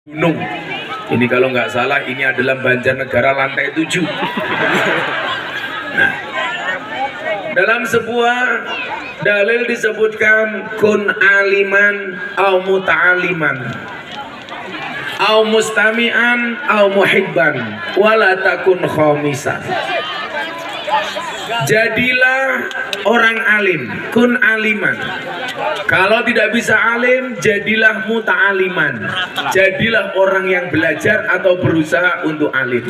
gunung. Ini kalau nggak salah ini adalah Banjarnegara lantai 7. Nah, dalam sebuah dalil disebutkan kun aliman au muta'aliman au mustami'an au muhibban wala takun khamisan. Jadilah orang alim, kun aliman. Kalau tidak bisa alim, jadilah muta'aliman. Jadilah orang yang belajar atau berusaha untuk alim.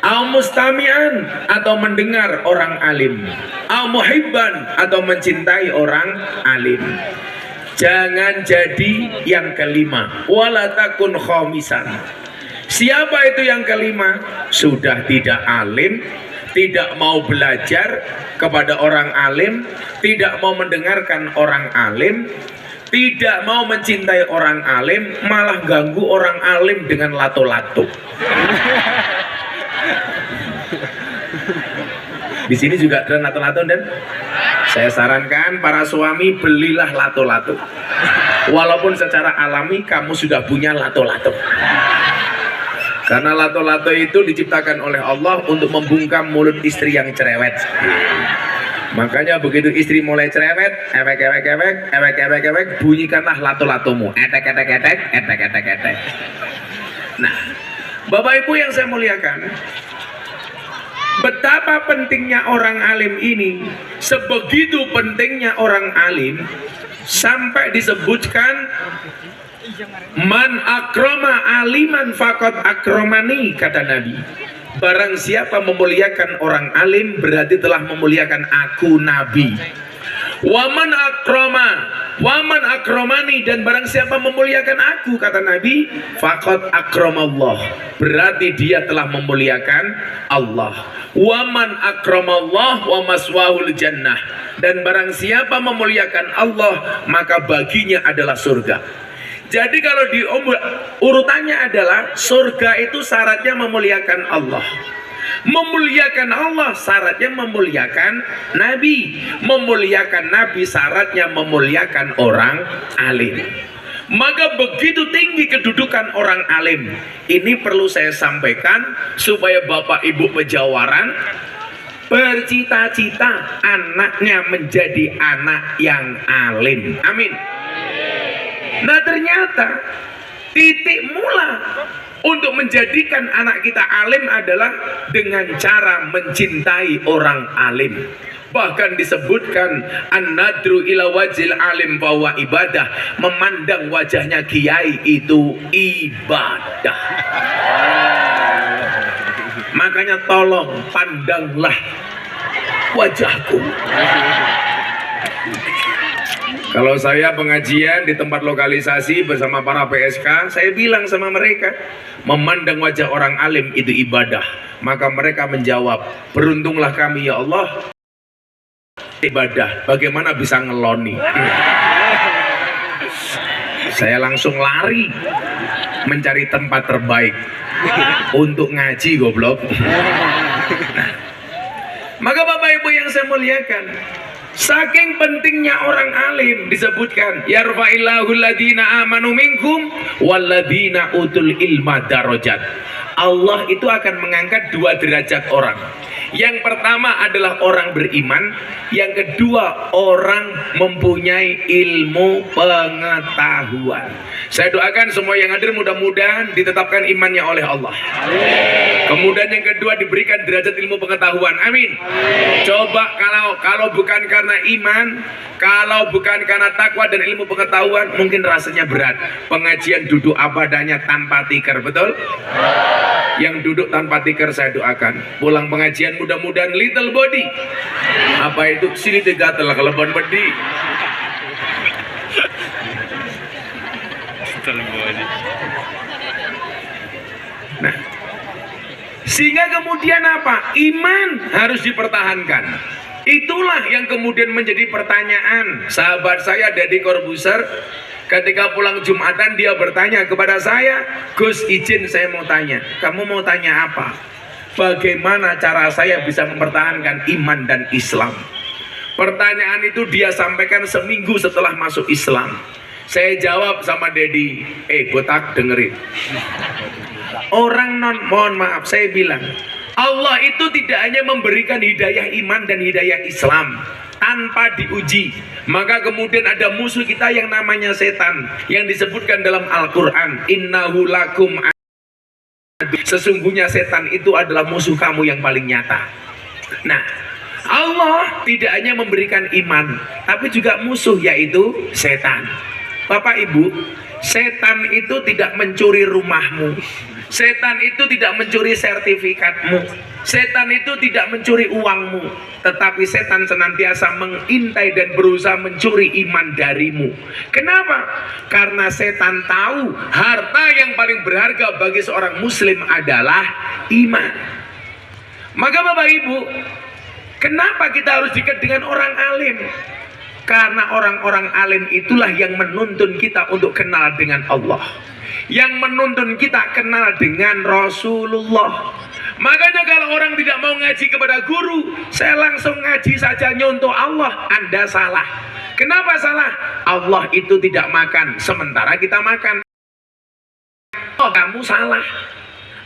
Au mustami'an, atau mendengar orang alim. Au muhibban, atau mencintai orang alim. Jangan jadi yang kelima. Wala takun khamisan. Siapa itu yang kelima? Sudah tidak alim, tidak mau belajar kepada orang alim, tidak mau mendengarkan orang alim, tidak mau mencintai orang alim, malah ganggu orang alim dengan lato-lato. Di sini juga ada lato-lato, dan saya sarankan para suami belilah lato-lato. Walaupun secara alami kamu sudah punya lato-lato. Karena lato-lato itu diciptakan oleh Allah untuk membungkam mulut istri yang cerewet. Makanya begitu istri mulai cerewet, ewek, bunyikanlah lato-latomu. Etek. Nah, Bapak Ibu yang saya muliakan, betapa pentingnya orang alim ini, sebegitu pentingnya orang alim, sampai disebutkan man akroma aliman fakot akromani, kata Nabi. Barang siapa memuliakan orang alim berarti telah memuliakan aku, Nabi. Waman akromani, dan barang siapa memuliakan aku, kata Nabi, fakot akromallah, berarti dia telah memuliakan Allah. Waman akramallah wa maswahul jannah, dan barang siapa memuliakan Allah maka baginya adalah surga. Jadi kalau di urutannya adalah surga itu syaratnya memuliakan Allah. Memuliakan Allah syaratnya memuliakan Nabi. Memuliakan Nabi syaratnya memuliakan orang alim. Maka begitu tinggi kedudukan orang alim. Ini perlu saya sampaikan supaya Bapak Ibu pejawaran bercita-cita anaknya menjadi anak yang alim. Amin. Nah, ternyata titik mula untuk menjadikan anak kita alim adalah dengan cara mencintai orang alim. Bahkan disebutkan an-nadru ila wajil alim bahwa ibadah, memandang wajahnya kiai itu ibadah. Makanya tolong pandanglah wajahku. Kalau saya pengajian di tempat lokalisasi bersama para PSK, saya bilang sama mereka, memandang wajah orang alim itu ibadah. Maka mereka menjawab, beruntunglah kami ya Allah, ibadah, bagaimana bisa ngeloni? Saya langsung lari mencari tempat terbaik untuk ngaji, goblok. Maka Bapak Ibu yang saya muliakan, saking pentingnya orang alim disebutkan yarfa'illahu alladhina amanu minkum walladhina utul ilma darajat. Allah itu akan mengangkat 2 derajat orang. Yang pertama adalah orang beriman, yang kedua orang mempunyai ilmu pengetahuan. Saya doakan semua yang hadir mudah-mudahan ditetapkan imannya oleh Allah. Kemudian yang kedua diberikan derajat ilmu pengetahuan. Amin. Coba kalau bukan karena iman, kalau bukan karena takwa dan ilmu pengetahuan, mungkin rasanya berat. Pengajian duduk abadanya tanpa tikar, betul? Yang duduk tanpa tikar saya doakan pulang pengajian mudah-mudahan little body. Apa itu? Sini gatel kelebon bedi. Nah, sehingga kemudian apa? Iman harus dipertahankan. Itulah yang kemudian menjadi pertanyaan sahabat saya Deddy Corbuzier. Ketika pulang Jumatan dia bertanya kepada saya, Gus izin saya mau tanya. Kamu mau tanya apa? Bagaimana cara saya bisa mempertahankan iman dan Islam? Pertanyaan itu dia sampaikan seminggu setelah masuk Islam. Saya jawab sama Dedi, botak dengerin. Orang mohon maaf, saya bilang, Allah itu tidak hanya memberikan hidayah iman dan hidayah Islam tanpa diuji. Maka kemudian ada musuh kita yang namanya setan, yang disebutkan dalam Al-Quran, innahu lakum adu. Sesungguhnya setan itu adalah musuh kamu yang paling nyata. Nah, Allah tidak hanya memberikan iman, tapi juga musuh, yaitu setan. Bapak Ibu, setan itu tidak mencuri rumahmu, setan itu tidak mencuri sertifikatmu, setan itu tidak mencuri uangmu, tetapi setan senantiasa mengintai dan berusaha mencuri iman darimu. Kenapa? Karena setan tahu harta yang paling berharga bagi seorang muslim adalah iman. Maka Bapak Ibu, kenapa kita harus dekat dengan orang alim? Karena orang-orang alim itulah yang menuntun kita untuk kenal dengan Allah, yang menuntun kita kenal dengan Rasulullah. Makanya kalau orang tidak mau ngaji kepada guru, saya langsung ngaji saja nyontoh Allah, Anda salah. Kenapa salah? Allah itu tidak makan, sementara kita makan. Oh, kamu salah.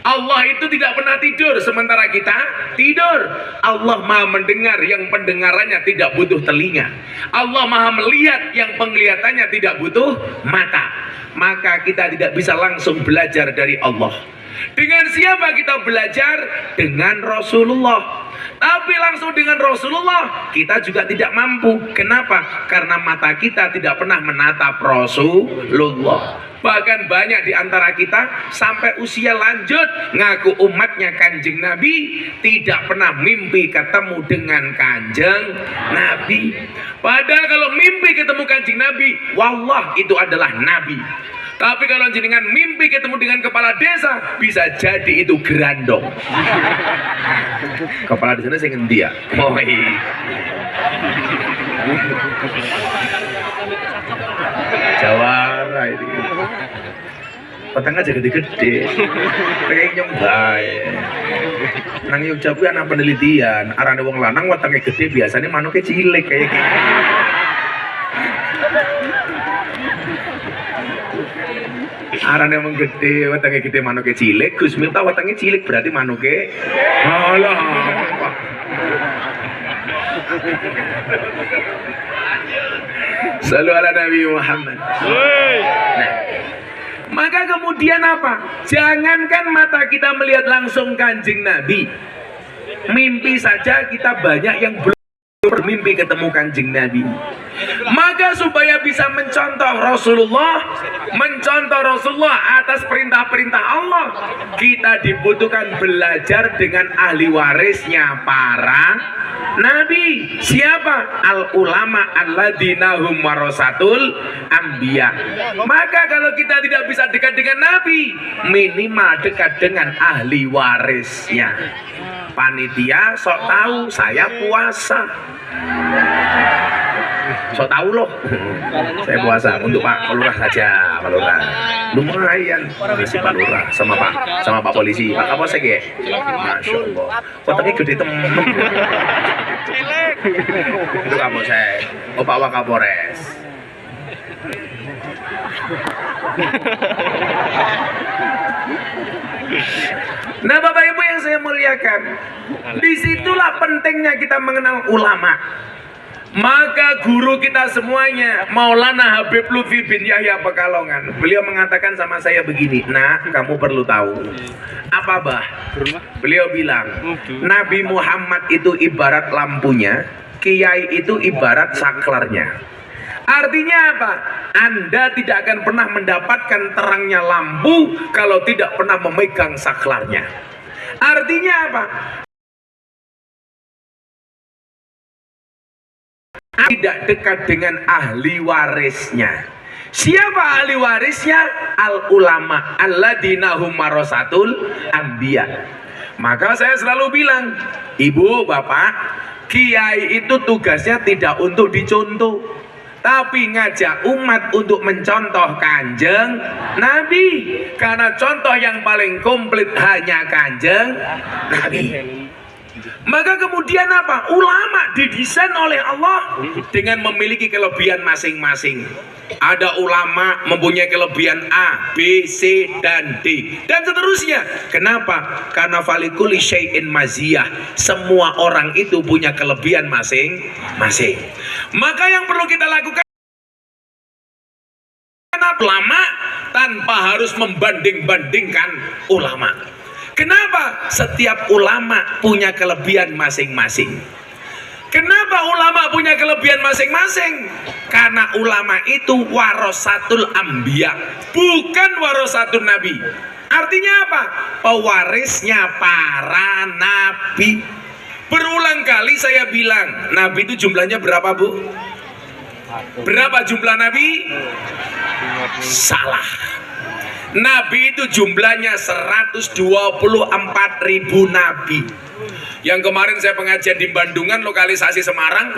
Allah itu tidak pernah tidur, sementara kita tidur. Allah maha mendengar, yang pendengarannya tidak butuh telinga. Allah maha melihat, yang penglihatannya tidak butuh mata. Maka kita tidak bisa langsung belajar dari Allah. Dengan siapa kita belajar? Dengan Rasulullah. Tapi langsung dengan Rasulullah kita juga tidak mampu. Kenapa? Karena mata kita tidak pernah menatap Rasulullah. Bahkan banyak di antara kita sampai usia lanjut ngaku umatnya Kanjeng Nabi, tidak pernah mimpi ketemu dengan Kanjeng Nabi. Padahal kalau mimpi ketemu Kanjeng Nabi, wallah itu adalah Nabi. Tapi kalau jenengan mimpi ketemu dengan kepala desa, bisa jadi itu gerandong. Kepala desanya saya ngendi ya? Oh iya. Jawara ini. Petangnya jadi gede-gede. Kayak nyembah. Nang Yogyakarta anak penelitian, arane wong lanang wetenge gede biasanya manuknya cilik kayak gitu. Arane wong gede, wetenge gede manuknya cilik, Gus Miftah wetenge cilik berarti manuknya alah. Selalu ala Nabi Muhammad. Nah, maka kemudian apa? Jangankan mata kita melihat langsung Kanjeng Nabi, mimpi saja kita banyak yang belum bermimpi ketemu Kanjeng Nabi. Maka supaya bisa mencontoh Rasulullah atas perintah-perintah Allah, kita dibutuhkan belajar dengan ahli warisnya para Nabi. Siapa? Al-ulama alladzina hum warasatul anbiya. Maka kalau kita tidak bisa dekat dengan Nabi, minimal dekat dengan ahli warisnya. Panitia sok tahu saya puasa, sok tahu loh saya puasa untuk Pak Lurah saja. Pak Lurah lumayan ngisi Pak Lurah sama Pak Polisi, Pak Kapolsek ya. Masya Allah, kotaknya gede temen. Itu Kapolsek, Pak Wakapolres. Nah Bapak Ibu yang saya muliakan, disitulah pentingnya kita mengenal ulama. Maka guru kita semuanya, Maulana Habib Lutfi bin Yahya Pekalongan, beliau mengatakan sama saya begini, nah kamu perlu tahu. Apa bah? Beliau bilang, Nabi Muhammad itu ibarat lampunya, kiai itu ibarat saklarnya. Artinya apa? Anda tidak akan pernah mendapatkan terangnya lampu kalau tidak pernah memegang saklarnya. Artinya apa? Tidak dekat dengan ahli warisnya. Siapa ahli warisnya? Al-ulama alladzina hum warasatul anbiya. Maka saya selalu bilang, Ibu, Bapak, kiai itu tugasnya tidak untuk dicontoh, tapi ngajak umat untuk mencontoh Kanjeng Nabi. Karena contoh yang paling komplit hanya Kanjeng Nabi. Maka kemudian apa? Ulama didesain oleh Allah dengan memiliki kelebihan masing-masing. Ada ulama mempunyai kelebihan A, B, C, dan D, dan seterusnya. Kenapa? Karena falikuli syai'in maziyah. Semua orang itu punya kelebihan masing-masing. Maka yang perlu kita lakukan ulama tanpa harus membanding-bandingkan ulama. Kenapa? Setiap ulama punya kelebihan masing-masing. Kenapa ulama punya kelebihan masing-masing? Karena ulama itu warasatul anbiya, bukan warasatun nabi. Artinya apa? Pewarisnya para nabi. Berulang kali saya bilang, nabi itu jumlahnya berapa, Bu? Berapa jumlah nabi? Salah. Nabi itu jumlahnya 124.000 nabi. Yang kemarin saya pengajian di Bandungan, lokalisasi Semarang.